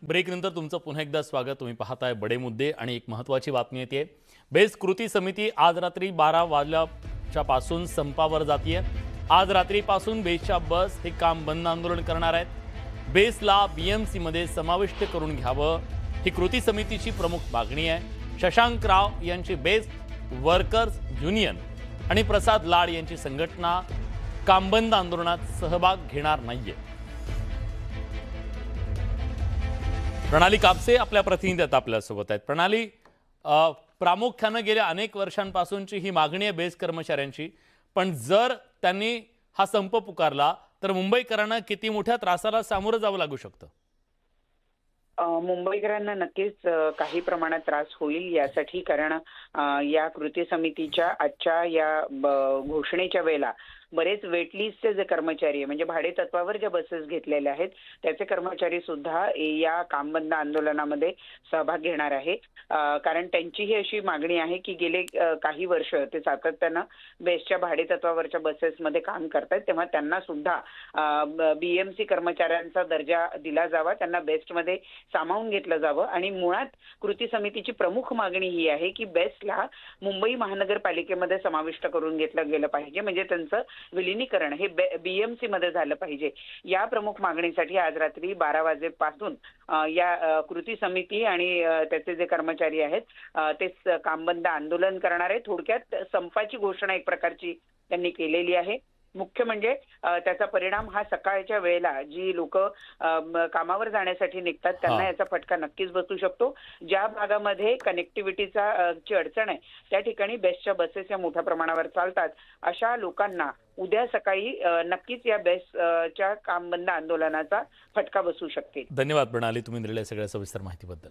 ब्रेकनंतर तुमचं पुन्हा एकदा स्वागत। तुम्ही पाहताय बडे मुद्दे आणि एक महत्त्वाची बातमी येते। बेस्ट कृती समिती आज रात्री 12 वाजल्याच्या पासून संपावर जातीये। आज रात्रीपासून बेस्टच्या बस हे काम बंद आंदोलन करणार आहेत। बेस्टला बीएमसी मध्ये समाविष्ट करून घ्यावं ही कृती समितीची प्रमुख मागणी आहे। शशांक राव यांची बेस्ट वर्कर्स युनियन आणि प्रसाद लाड यांची संघटना काम बंद आंदोलनात सहभाग घेणार नाहीये। प्रणाली कापसे आपल्या प्रतिनिधी आता आपल्यासोबत आहेत। प्रणाली, प्रामुख्याने गेल्या अनेक वर्षांपासूनची ही मागणी आहे बेस्ट कर्मचाऱ्यांची, पण जर त्यांनी हा संप पुकारला तर मुंबईकरांना किती मोठ्या त्रासाला सामोरं जावं लागू शकतं? मुंबईकरांना नक्कीच काही प्रमाणात त्रास होईल यासाठी, कारण या कृती समितीच्या आजच्या या घोषणेच्या वेळेला बरेच वेटलिस्टचे जे कर्मचारी आहे, म्हणजे भाडे तत्वावर ज्या बसेस घेतलेल्या आहेत त्याचे कर्मचारी सुद्धा या काम बंद आंदोलनामध्ये सहभाग घेणार आहे। कारण त्यांची ही अशी मागणी आहे की गेले काही वर्ष ते सातत्यानं बेस्टच्या भाडे तत्वावरच्या बसेसमध्ये काम करतात, तेव्हा त्यांना सुद्धा बीएमसी कर्मचाऱ्यांचा दर्जा दिला जावा, त्यांना बेस्टमध्ये सामावून घेतलं जावं। आणि मुळात कृती समितीची प्रमुख मागणी ही आहे की बेस्टला मुंबई महानगरपालिकेमध्ये समाविष्ट करून घेतलं गेलं पाहिजे, म्हणजे त्यांचं विलीनीकरण हे बीएमसी मध्ये झालं पाहिजे। या प्रमुख मागणीसाठी आज रात्री 12 वाजेपासून या कृती समिती आणि त्याचे जे कर्मचारी आहेत ते काम बंद आंदोलन करणार आहेत। थोडक्यात संपाची घोषणा एक प्रकारची त्यांनी केलेली आहे। मुख्य म्हणजे त्याचा परिणाम हा सकाळच्या वेळेला जी लोक कामावर जाण्यासाठी निघतात त्यांना याचा फटका नक्कीच बसू शकतो। ज्या भागामध्ये कनेक्टिव्हिटीचा ची अडचण आहे त्या ठिकाणी बेस्टच्या बसेस या मोठ्या प्रमाणावर चालतात, अशा लोकांना उद्या सकाळी नक्कीच या बेस्टच्या काम बंद आंदोलनाचा फटका बसू शकते। धन्यवाद प्रणाली, तुम्ही दिलेल्या सगळ्या सविस्तर माहितीबद्दल।